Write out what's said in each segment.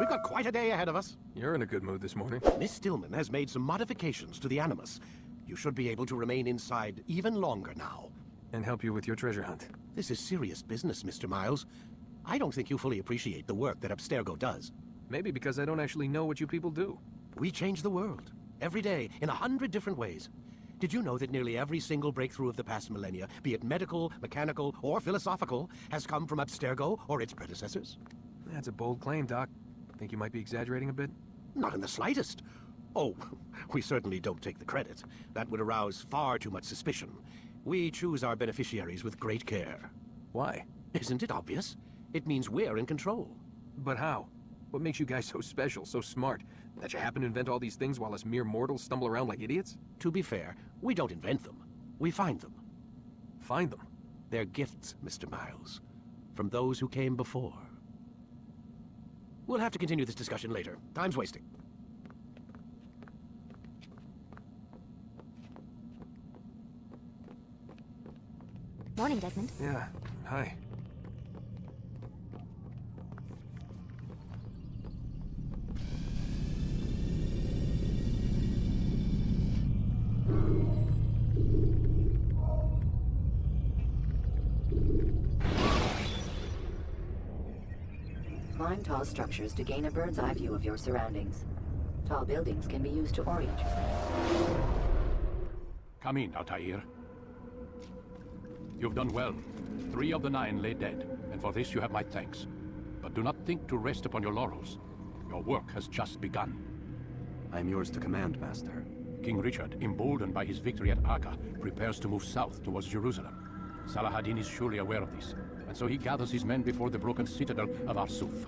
We've got quite a day ahead of us. You're in a good mood this morning. Miss Stillman has made some modifications to the Animus. You should be able to remain inside even longer now. And help you with your treasure hunt. This is serious business, Mr. Miles. I don't think you fully appreciate the work that Abstergo does. Maybe because I don't actually know what you people do. We change the world. Every day, in 100 different ways. Did you know that nearly every single breakthrough of the past millennia, be it medical, mechanical, or philosophical, has come from Abstergo or its predecessors? That's a bold claim, Doc. Think you might be exaggerating a bit? Not in the slightest. Oh, we certainly don't take the credit. That would arouse far too much suspicion. We choose our beneficiaries with great care. Why? Isn't it obvious? It means we're in control. But how? What makes you guys so special, so smart, that you happen to invent all these things while us mere mortals stumble around like idiots? To be fair, we don't invent them. We find them. Find them? They're gifts, Mr. Miles. From those who came before. We'll have to continue this discussion later. Time's wasting. Morning, Desmond. Yeah, hi. Climb tall structures to gain a bird's eye view of your surroundings. Tall buildings can be used to orient yourself. Come in, Altair. You've done well. 3 of the 9 lay dead, and for this you have my thanks. But do not think to rest upon your laurels. Your work has just begun. I am yours to command, Master. King Richard, emboldened by his victory at Acre, prepares to move south towards Jerusalem. Saladin is surely aware of this, and so he gathers his men before the broken citadel of Arsuf.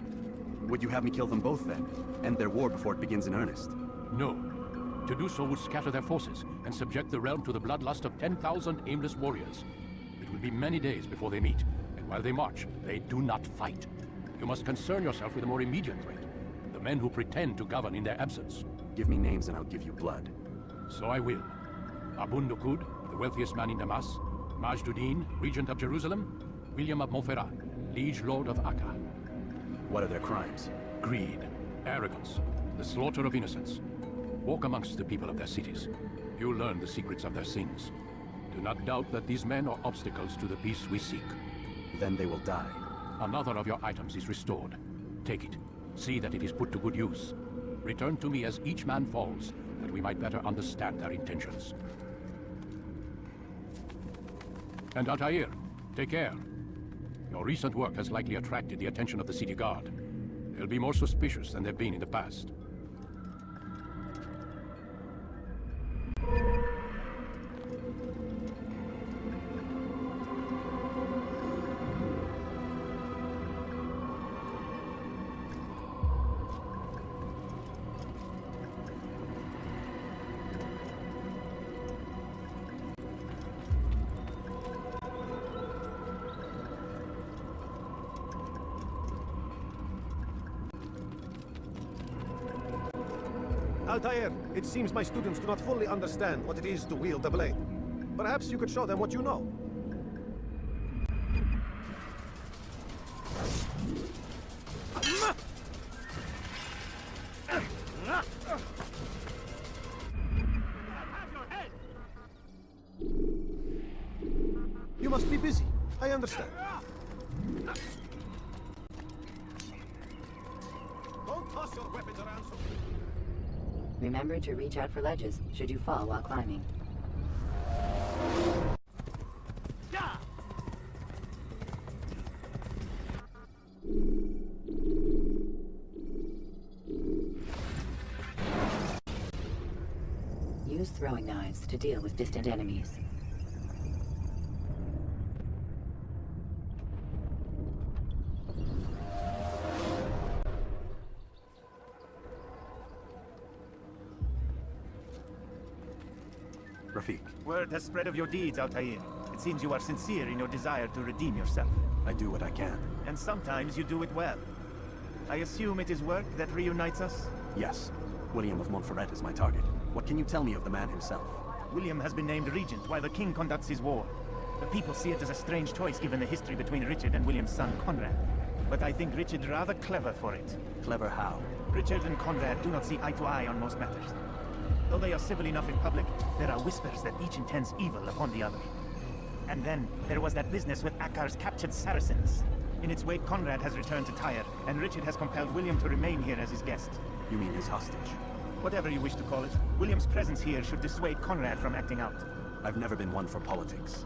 Would you have me kill them both then? End their war before it begins in earnest? No. To do so would scatter their forces and subject the realm to the bloodlust of 10,000 aimless warriors. It will be many days before they meet, and while they march, they do not fight. You must concern yourself with a more immediate threat. The men who pretend to govern in their absence. Give me names and I'll give you blood. So I will. Abun Nukud, the wealthiest man in Damas. Majduddin, regent of Jerusalem. William of Montferrat, liege lord of Acre. What are their crimes? Greed, arrogance, the slaughter of innocents. Walk amongst the people of their cities. You'll learn the secrets of their sins. Do not doubt that these men are obstacles to the peace we seek. Then they will die. Another of your items is restored. Take it. See that it is put to good use. Return to me as each man falls, that we might better understand their intentions. And Altair, take care. Your recent work has likely attracted the attention of the city guard. They'll be more suspicious than they've been in the past. Altair, it seems my students do not fully understand what it is to wield the blade. Perhaps you could show them what you know. You must be busy. I understand. Don't toss your weapons around so... Remember to reach out for ledges should you fall while climbing. Use throwing knives to deal with distant enemies. Rafiq, Word has spread of your deeds, Altair. It seems you are sincere in your desire to redeem yourself. I do what I can. And sometimes you do it well. I assume it is work that reunites us? Yes. William of Montferrat is my target. What can you tell me of the man himself? William has been named regent while the king conducts his war. The people see it as a strange choice given the history between Richard and William's son, Conrad. but I think Richard rather clever for it. Clever how? Richard and Conrad do not see eye to eye on most matters. Though they are civil enough in public, there are whispers that each intends evil upon the other. And then, there was that business with Akkar's captured Saracens. In its wake, Conrad has returned to Tyre, and Richard has compelled William to remain here as his guest. You mean his hostage? Whatever you wish to call it, William's presence here should dissuade Conrad from acting out. I've never been one for politics.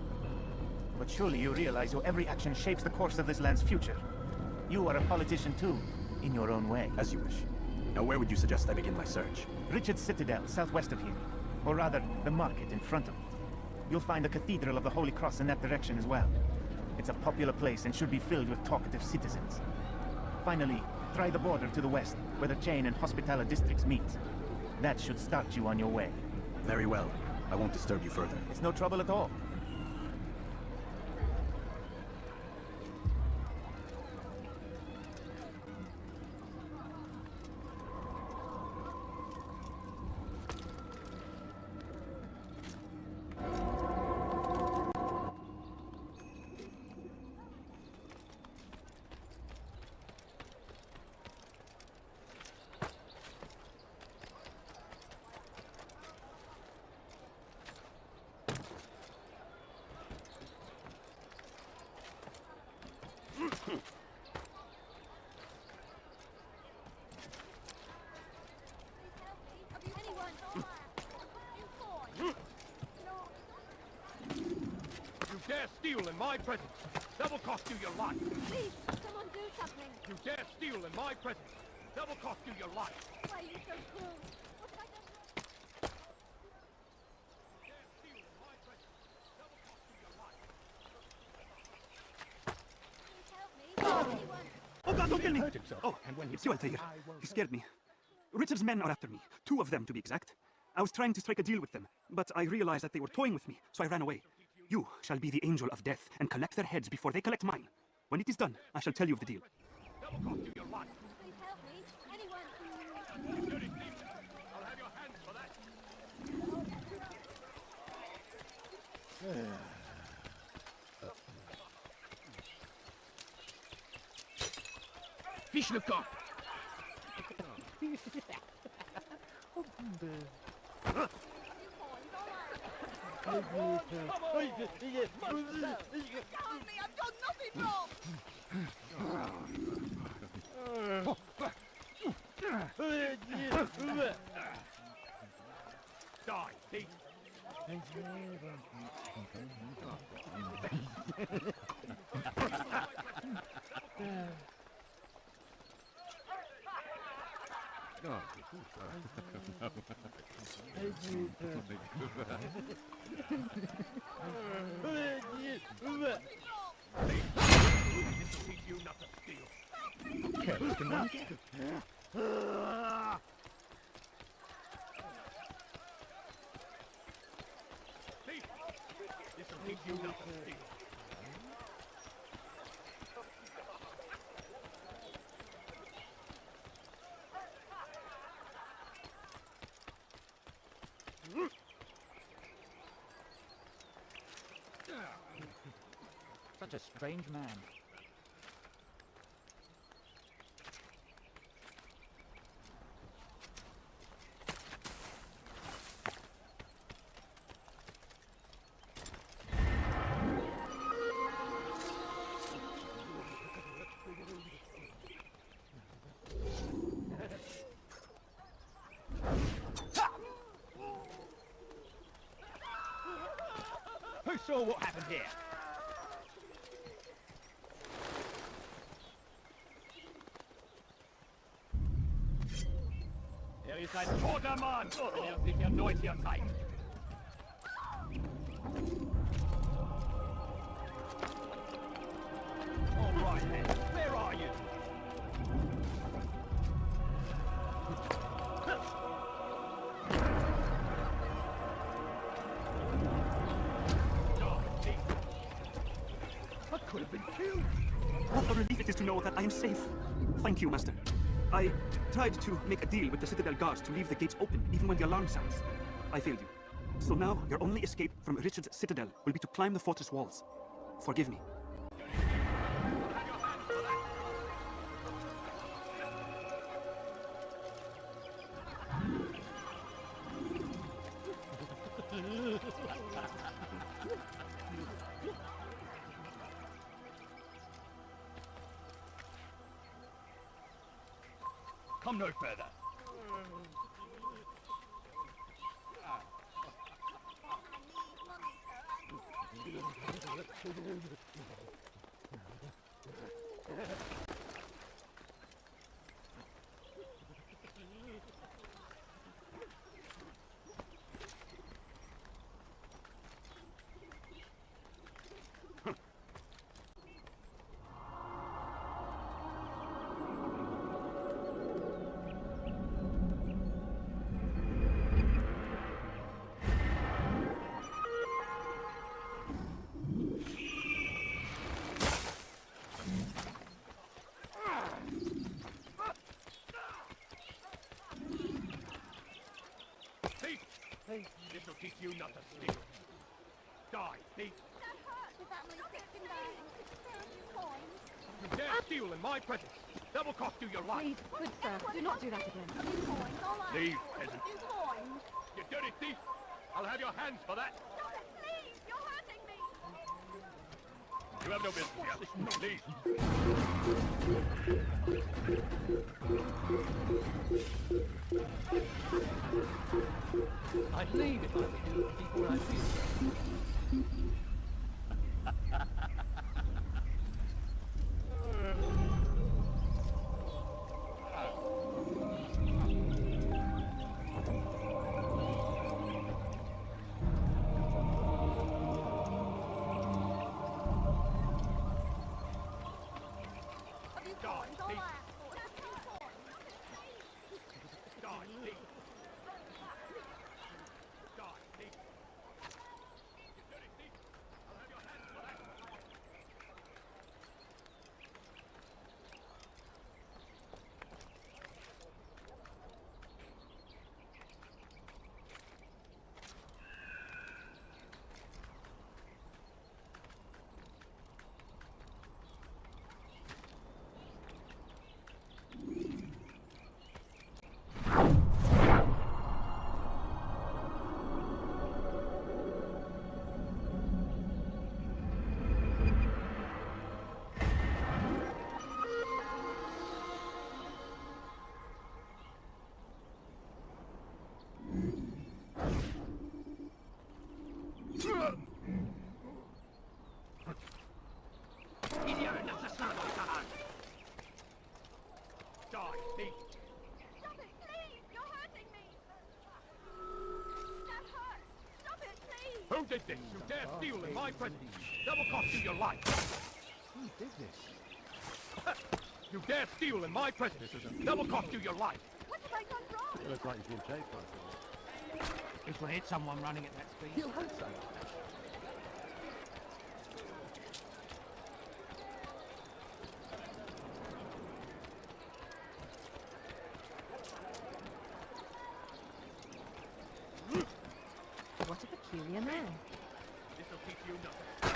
But surely you realize your every action shapes the course of this land's future. You are a politician too, in your own way. As you wish. Now where would you suggest I begin my search? Richard's Citadel, southwest of here. Or rather, the market in front of it. You'll find the Cathedral of the Holy Cross in that direction as well. It's a popular place and should be filled with talkative citizens. Finally, try the border to the west, where the Chain and Hospitaller districts meet. That should start you on your way. Very well. I won't disturb you further. It's no trouble at all. You dare steal in my presence, that will cost you your life. Please, someone do something. You dare steal in my presence, that will cost you your life. Why are you so cruel? What did I do wrong? You dare steal in my presence, that will cost you your life. Please help me. Anyone? Oh God, don't kill me! Oh, it's you, Altair. You scared me. Richard's men are after me. 2 of them, to be exact. I was trying to strike a deal with them, but I realized that they were toying with me, so I ran away. You shall be the angel of death and collect their heads before they collect mine. When it is done, I shall tell you of the deal. That will cost you your life. Please help me. Anyone? Dirty thief, I'll have your hands for that. Fiche le camp. I've done nothing wrong. Die, thief. Teach you not to steal. Thief! This will teach you not to steal. Such a strange man. Who saw what happened here? Er ist ein toter Mann! Er wird sich erneut hier zeigen. All right then, where are you? I could have been killed. What a relief it is to know that I am safe. Thank you, Master. I tried to make a deal with the Citadel guards to leave the gates open, even when the alarm sounds. I failed you. So now, your only escape from Richard's Citadel will be to climb the fortress walls. Forgive me. come no further. This'll teach you not to steal. Die, thief! That hurt! The family's sitting there. There are some coins. You dare steal in my presence! That will cost you your life! Please, good sir, do not do that again. A few coins, all right. Leave, A peasant. few coins. You dirty thief! I'll have your hands for that! Stop it, please! You're hurting me! You have no business here. Leave! I'd leave if I were you, people I feel. A few coins, all I ask for. A few coins. Die, thief! Die, thief! You dirty thief! I'll have your hands for that! Die, thief! Stop it, please! You're hurting me! That hurts! Stop it, please! Who did this? You dare steal in my presence! That will cost you your life! Who did this? You dare steal in my presence! That will cost you your life! What have I done wrong? You look like you've been chased. If we hit someone running at that speed. You'll hope so. What a peculiar man. This'll teach you nothing.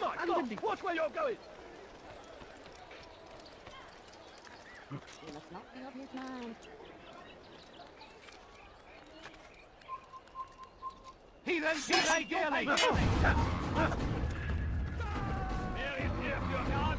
My God! Watch where you're going! You must not be of his mind. Heathens, heathen, dearly! Here is here for your guard,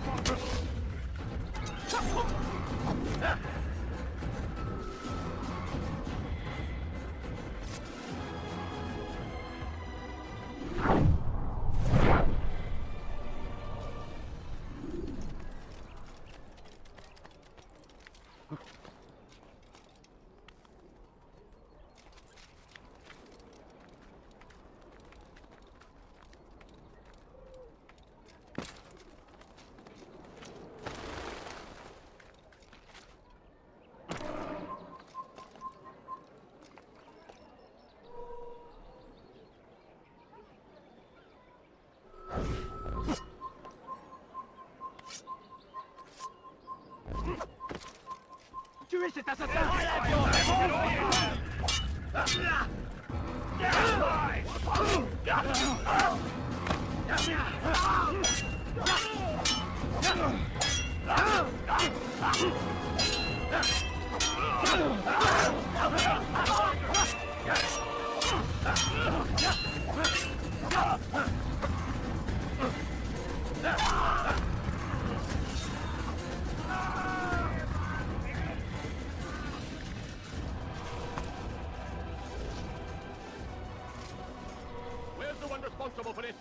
responsible for this?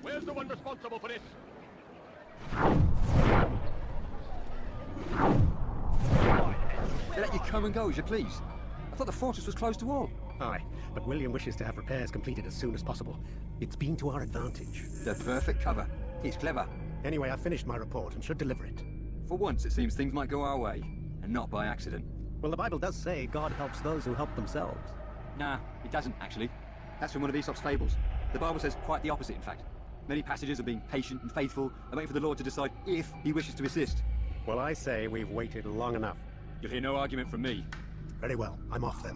Where's the one responsible for this? They let you come and go as you please. I thought the fortress was closed to all. Aye, but William wishes to have repairs completed as soon as possible. It's been to our advantage. The perfect cover. He's clever. Anyway, I finished my report and should deliver it. For once, it seems things might go our way, and not by accident. Well, the Bible does say God helps those who help themselves. Nah, it doesn't, actually. That's from one of Aesop's fables. The Bible says quite the opposite, in fact. Many passages of being patient and faithful and waiting for the Lord to decide if he wishes to assist. Well, I say we've waited long enough. You'll hear no argument from me. Very well, I'm off then.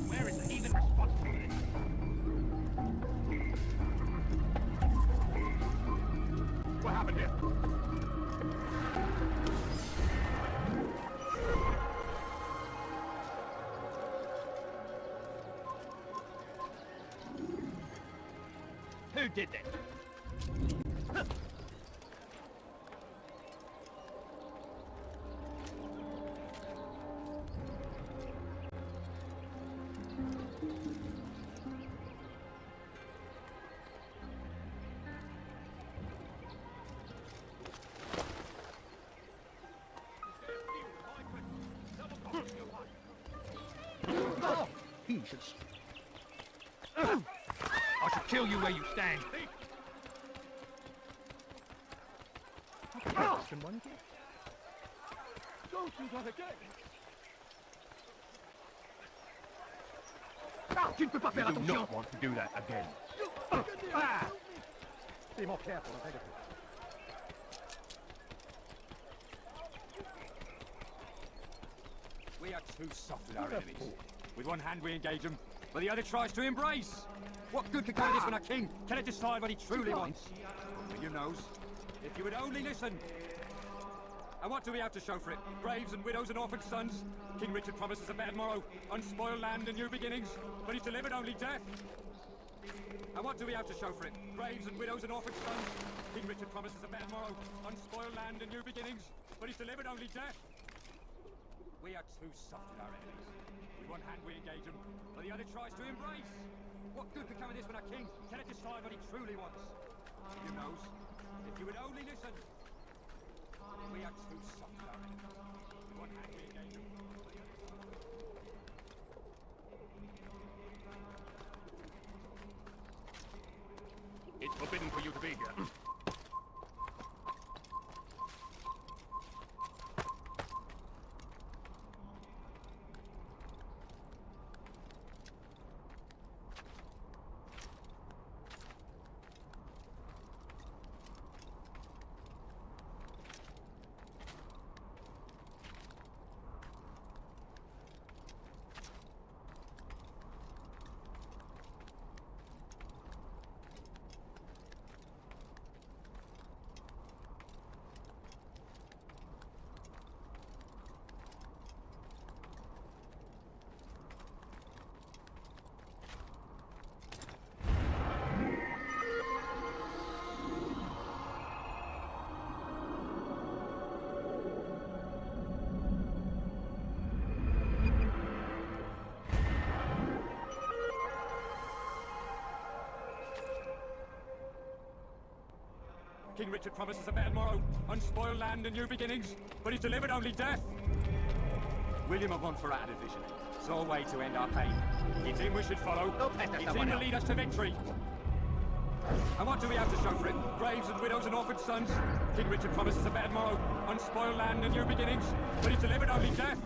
Where is the heathen responsible for this? What happened here? Who did this? He should... I should kill you where you stand. Can one get? Don't do that again. Tu ne peux pas faire You do attention. not want to do that again. Be more careful, I beg of you. We are too soft with our enemies. With one hand we engage them, but the other tries to embrace. What good could come of this when a king cannot decide what he truly wants? William knows. If you would only listen. And what do we have to show for it? Graves and widows and orphan sons? King Richard promises a better morrow, unspoiled land and new beginnings, but he's delivered only death. And what do we have to show for it? Graves and widows and orphan sons? King Richard promises a better morrow, unspoiled land and new beginnings, but he's delivered only death. We are too soft with our enemies. With one hand we engage them, but the other tries to embrace. What good could come of this when a king cannot decide what he truly wants? Who knows? If you would only listen. We are too soft with our enemies. With one hand we engage them, but the other It's forbidden for you to be here. King Richard promises a better morrow, unspoiled land and new beginnings, but he's delivered only death. William of Montferrat had a vision. Saw a way to end our pain. It's him we should follow. It's him to lead us to victory. And what do we have to show for it? Graves and widows and orphan sons? King Richard promises a better morrow, unspoiled land and new beginnings, but he's delivered only death.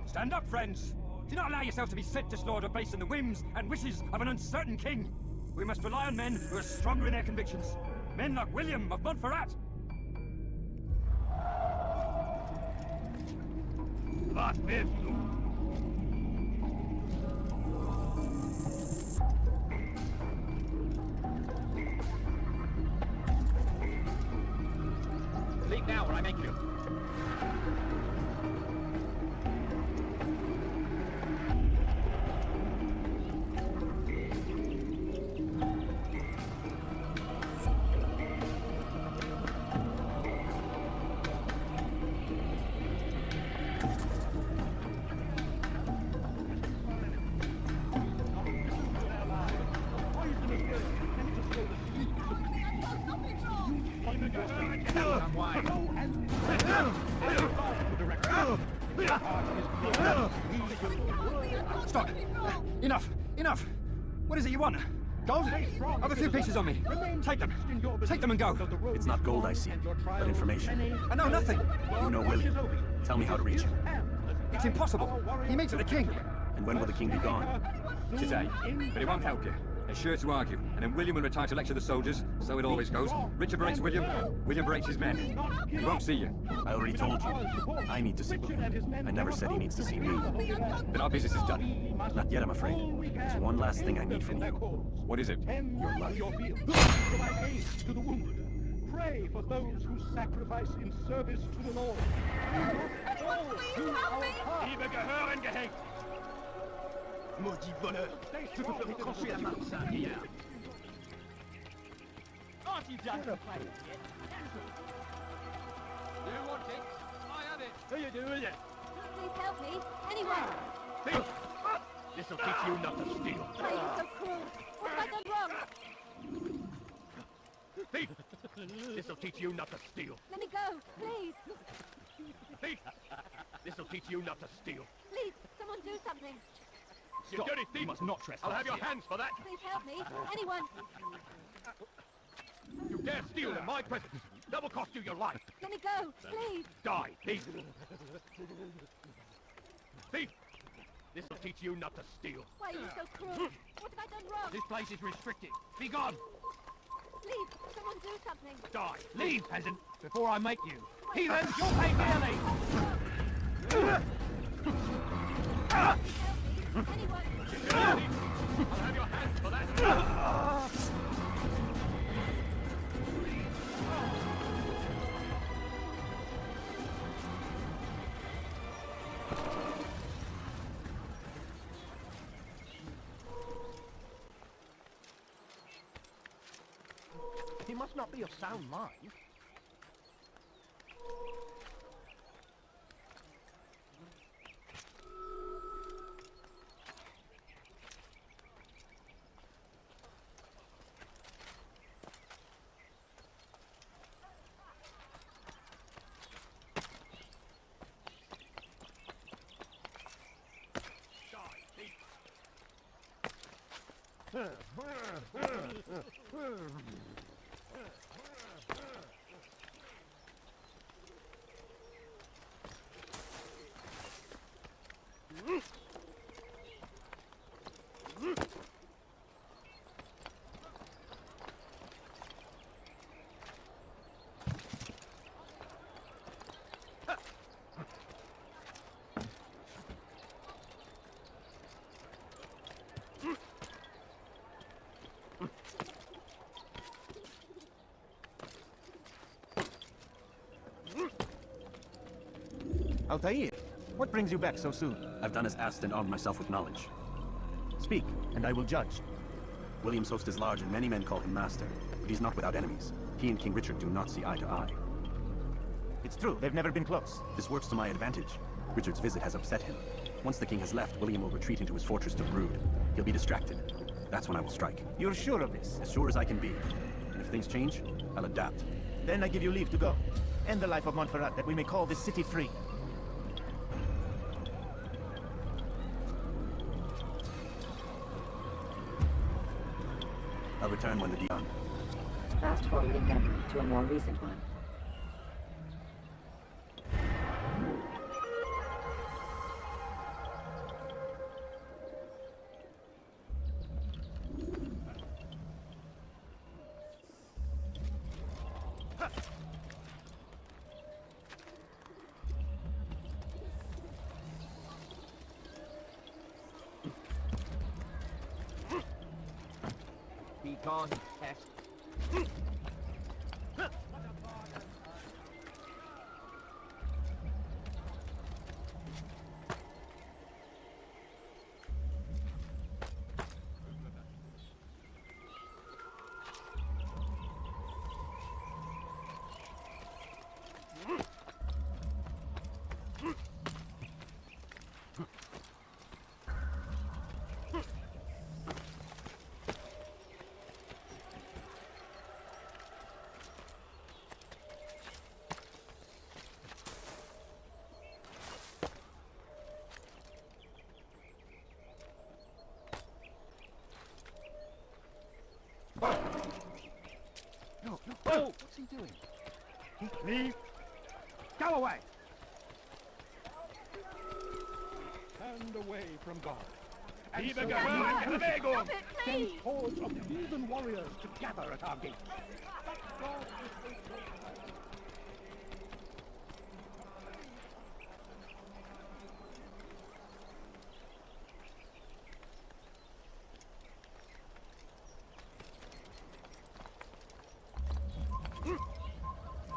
Stand up, friends. Do not allow yourself to be set to slaughter based on the whims and wishes of an uncertain king. We must rely on men who are stronger in their convictions. Men like William of Montferrat. Was willst du? Speak now or I make you. Stop! Enough! Enough! What is it you want? Gold? I have a few pieces on me. Take them. Take them and go. It's not gold I seek, but information. I know nothing. You know William. Tell me how to reach him. It's impossible. He meets at the king. And when will the king be gone? Today. But it won't help you. They're sure to argue, and then William will retire to lecture the soldiers. So it always goes. Richard berates William. William berates his men. He won't see you. I already told you. I need to see William. I never said he needs to see me. Then our business is done. Not yet, I'm afraid. There's one last thing I need from you. What is it? Your life. To the wounded. Pray for those who sacrifice in service to the Lord. Anyone please help me! Liebe gehören gehängt! Maudit voleur! Je te ferai trancher la main, ça, hier! Aren't you done? You want it? I have it. What are you doing it? Please help me! Anyone! Thief! This'll teach you not to steal. Why are you so cruel? What have I done wrong? Thief! This'll teach you not to steal. Let me go, please! Thief! This'll teach you not to steal. Please, someone do something! You dirty thief! You must not trespass. I'll have your hands for that. Please help me! Anyone! You dare steal in my presence. That will cost you your life. Let me go, please! Die, thief! Thief! This'll teach you not to steal. Why are you so cruel? What have I done wrong? This place is restricted. Be gone! Please, someone do something! Die! Leave, peasant, before I make you. Heathens, you'll pay dearly! Anyone! I'll have your hands for that! He must not be of sound mind. Altair, what brings you back so soon? I've done as asked and armed myself with knowledge. Speak, and I will judge. William's host is large and many men call him master, but he's not without enemies. He and King Richard do not see eye to eye. It's true, they've never been close. This works to my advantage. Richard's visit has upset him. Once the king has left, William will retreat into his fortress to brood. He'll be distracted. That's when I will strike. You're sure of this? As sure as I can be. And if things change, I'll adapt. Then I give you leave to go. End the life of Montferrat, that we may call this city free. I'll return when the Dion. Fast-forwarding memory to a more recent one. Be gone, pest. he doing? Leave. Go away. Stand away from God. And so Stop it, please! sends hordes of heathen warriors to gather at our gates. God is faithful.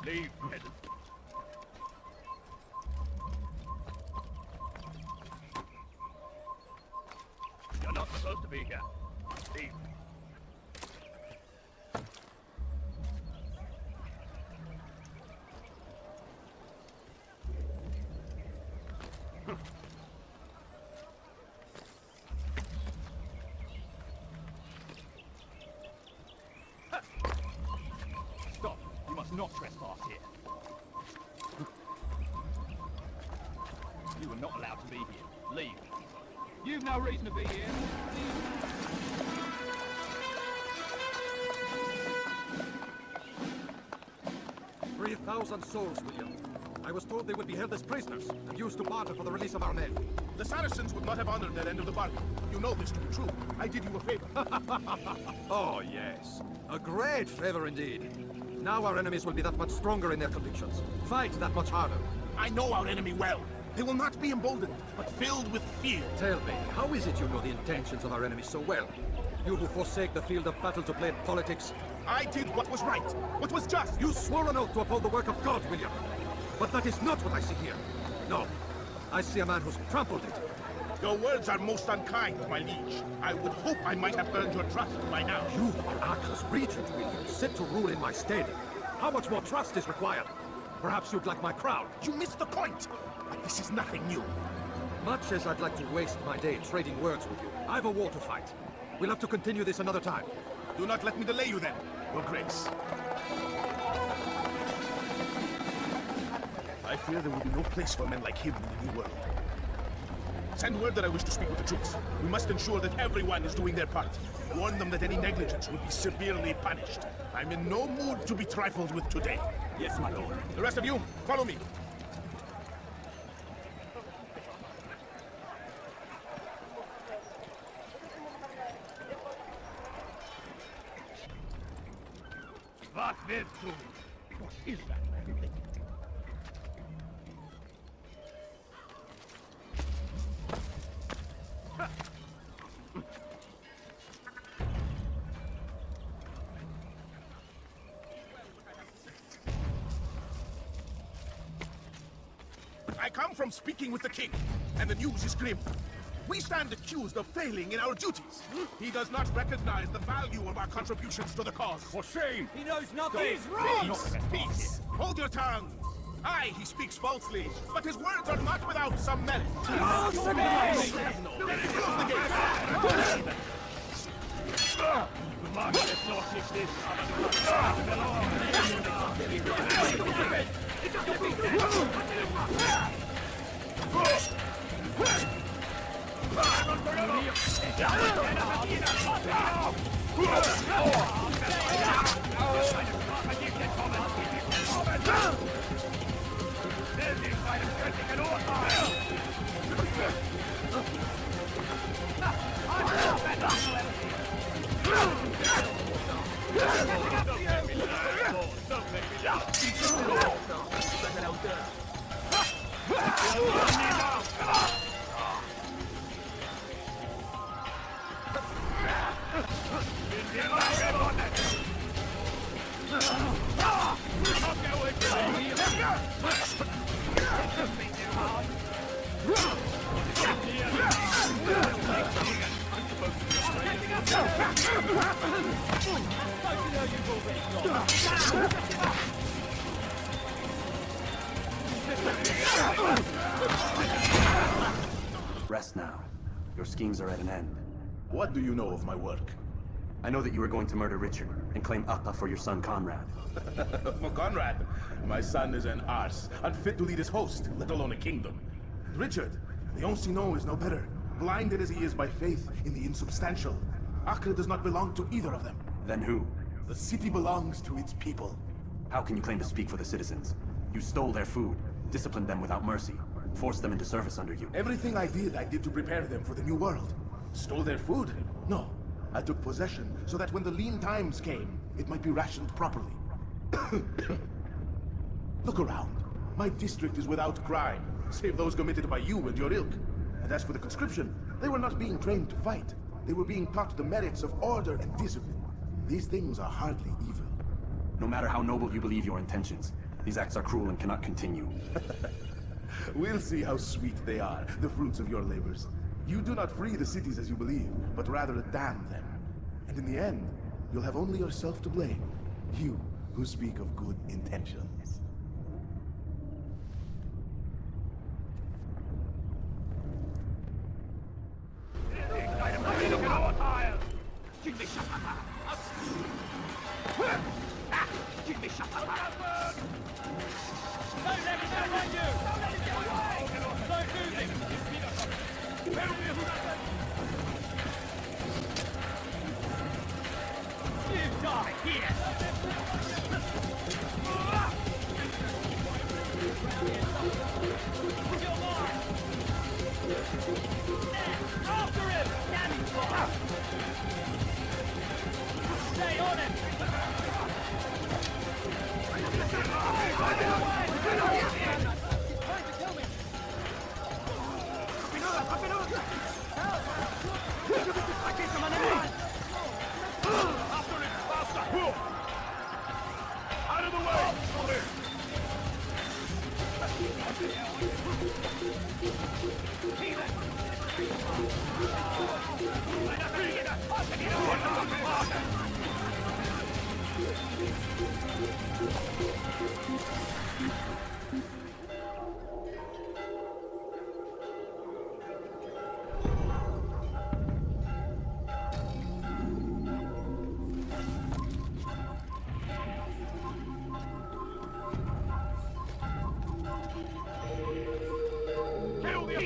Leave, peasant. You're not supposed to be here. Leave. Stop. You must not trespass here. You are not allowed to be here. Leave. You've no reason to be here. Leave. 3,000 souls, William. I was told they would be held as prisoners and used to barter for the release of our men. The Saracens would not have honored their end of the bargain. You know this to be true. I did you a favor. Oh, yes. A great favor indeed. Now our enemies will be that much stronger in their convictions. Fight that much harder. I know our enemy well. They will not be emboldened, but filled with fear. Tell me, how is it you know the intentions of our enemies so well? You who forsake the field of battle to play politics. I did what was right, what was just. You swore an oath to uphold the work of God, William. But that is not what I see here. No. I see a man who's trampled it. Your words are most unkind, my liege. I would hope I might have earned your trust by now. You are Acre's regent, William, set to rule in my stead. How much more trust is required? Perhaps you'd like my crown. You missed the point. But this is nothing new. Much as I'd like to waste my day trading words with you, I've a war to fight. We'll have to continue this another time. Do not let me delay you then, Your Grace. I fear there will be no place for men like him in the New World. Send word that I wish to speak with the troops. We must ensure that everyone is doing their part. Warn them that any negligence will be severely punished. I'm in no mood to be trifled with today. Yes, my lord. The rest of you, follow me. What is that? I come from speaking with the king, and the news is grim. We stand accused of failing in our duties. He does not recognize the value of our contributions to the cause. For shame! He knows nothing! He's wrong! Peace! Hold your tongue! Aye, he speaks falsely, but his words are not without some merit. Close the gate! Close the gate! Rest now. Your schemes are at an end. What do you know of my work? I know that you were going to murder Richard and claim Akka for your son Conrad. For Conrad, my son is an arse, unfit to lead his host, let alone a kingdom. And Richard, the Ancien is no better, blinded as he is by faith in the insubstantial. Acre does not belong to either of them. Then who? The city belongs to its people. How can you claim to speak for the citizens? You stole their food, disciplined them without mercy, forced them into service under you. Everything I did to prepare them for the new world. Stole their food? No. I took possession so that when the lean times came, it might be rationed properly. Look around. My district is without crime, save those committed by you and your ilk. And as for the conscription, they were not being trained to fight. They were being taught the merits of order and discipline. These things are hardly evil. No matter how noble you believe your intentions, these acts are cruel and cannot continue. We'll see how sweet they are, the fruits of your labors. You do not free the cities as you believe, but rather damn them. And in the end, you'll have only yourself to blame. You who speak of good intentions.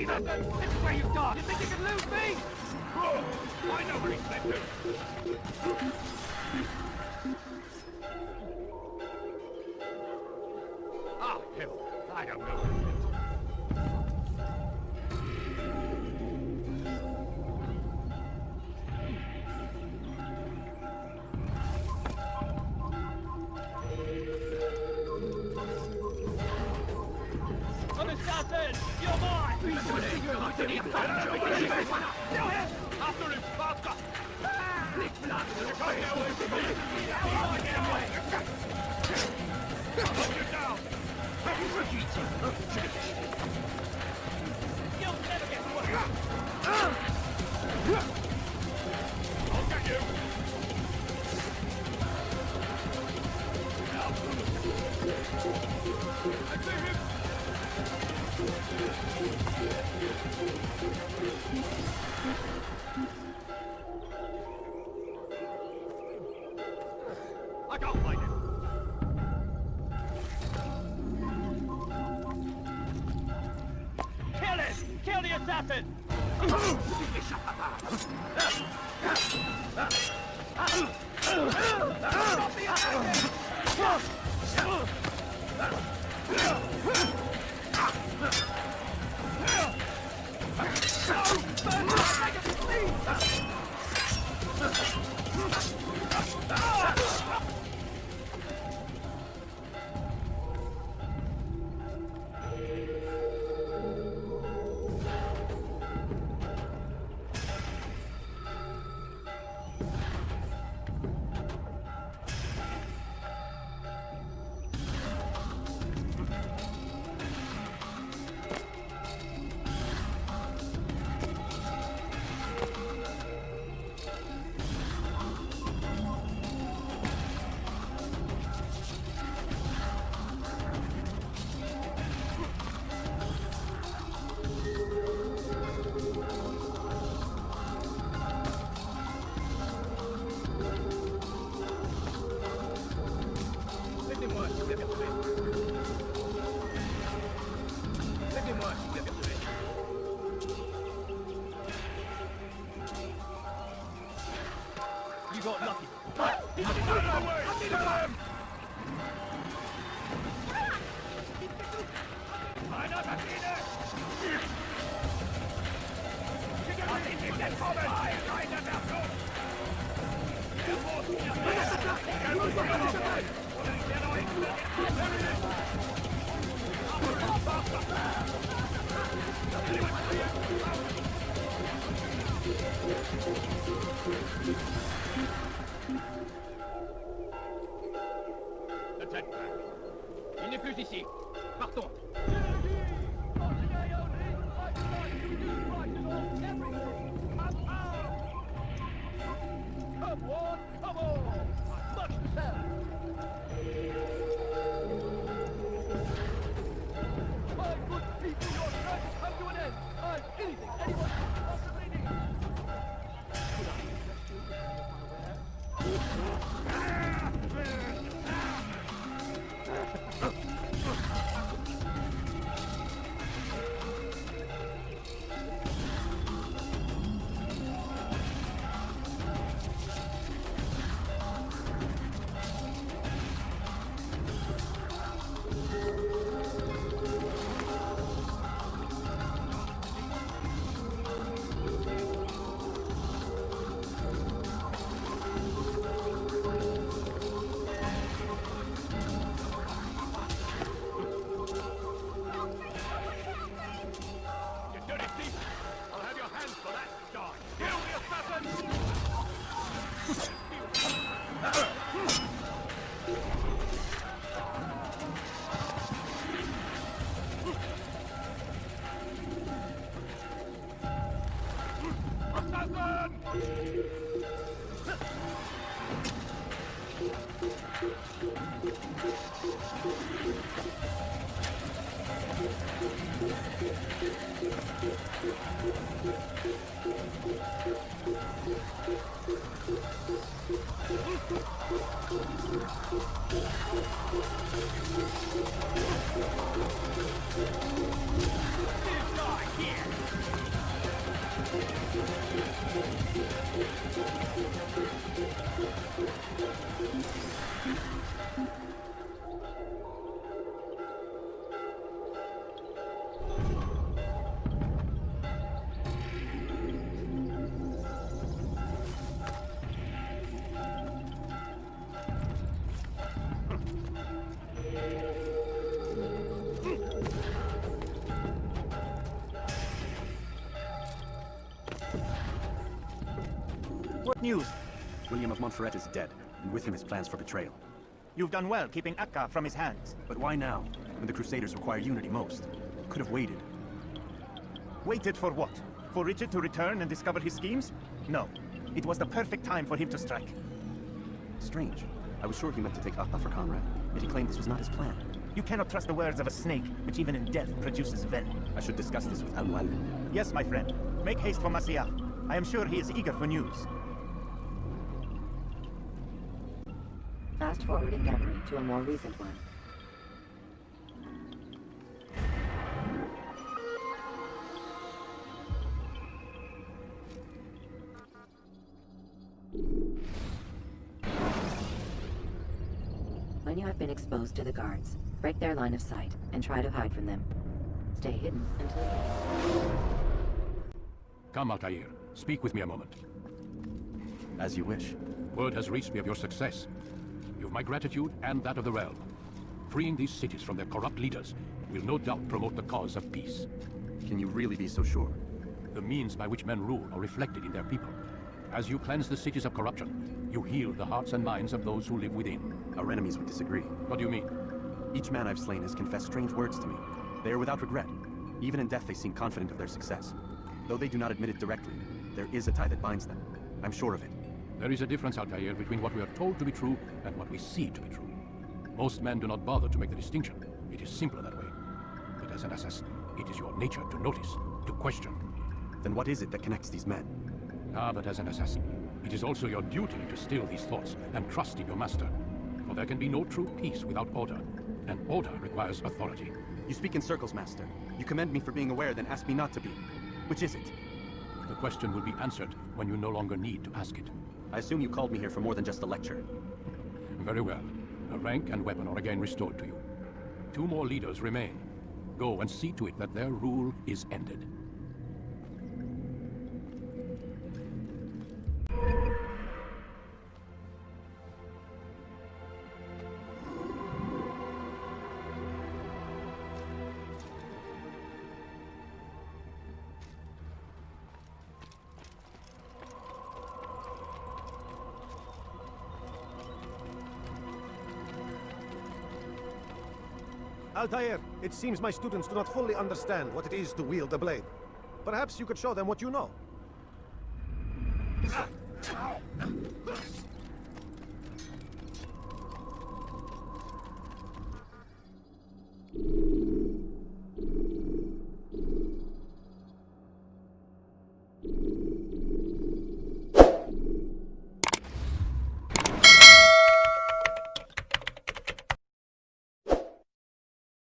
This is where you die! You think you can lose me? I know where he's led to! Ah, hell, I don't know where he is. On the south end! You're mine! After him, faster! Hold you down! You'll never get away! I'll get you! I see him! I can't find him. Kill it! Kill the assassin! You got lucky. Out of the way! Il n'est plus ici. Partons. Come on, come on! Much to sell! My good people, your time has come to an end! I'm anything anyone could possibly need! Could I interest you if you What news? William of Montferrat is dead, and with him his plans for betrayal. You've done well keeping Akka from his hands. But why now, when the Crusaders require unity most? Could have waited. Waited for what? For Richard to return and discover his schemes? No. It was the perfect time for him to strike. Strange. I was sure he meant to take Akka for Conrad, yet he claimed this was not his plan. You cannot trust the words of a snake, which even in death produces venom. I should discuss this with Al-Mualim. Yes, my friend. Make haste for Masyaf. I am sure he is eager for news. Fast forward in memory to a more recent one. When you have been exposed to the guards, break their line of sight and try to hide from them. Stay hidden until... Come, Altair. Speak with me a moment. As you wish. Word has reached me of your success. You have my gratitude and that of the realm. Freeing these cities from their corrupt leaders will no doubt promote the cause of peace. Can you really be so sure? The means by which men rule are reflected in their people. As you cleanse the cities of corruption, you heal the hearts and minds of those who live within. Our enemies would disagree. What do you mean? Each man I've slain has confessed strange words to me. They are without regret. Even in death they seem confident of their success. Though they do not admit it directly, there is a tie that binds them. I'm sure of it. There is a difference, Altair, between what we are told to be true and what we see to be true. Most men do not bother to make the distinction. It is simpler that way. But as an assassin, it is your nature to notice, to question. Then what is it that connects these men? Ah, but as an assassin, it is also your duty to still these thoughts and trust in your master. For there can be no true peace without order, and order requires authority. You speak in circles, Master. You commend me for being aware, then ask me not to be. Which is it? The question will be answered when you no longer need to ask it. I assume you called me here for more than just a lecture. Very well. A rank and weapon are again restored to you. 2 more leaders remain, Go and see to it that their rule is ended. Altair, it seems my students do not fully understand what it is to wield a blade. Perhaps you could show them what you know.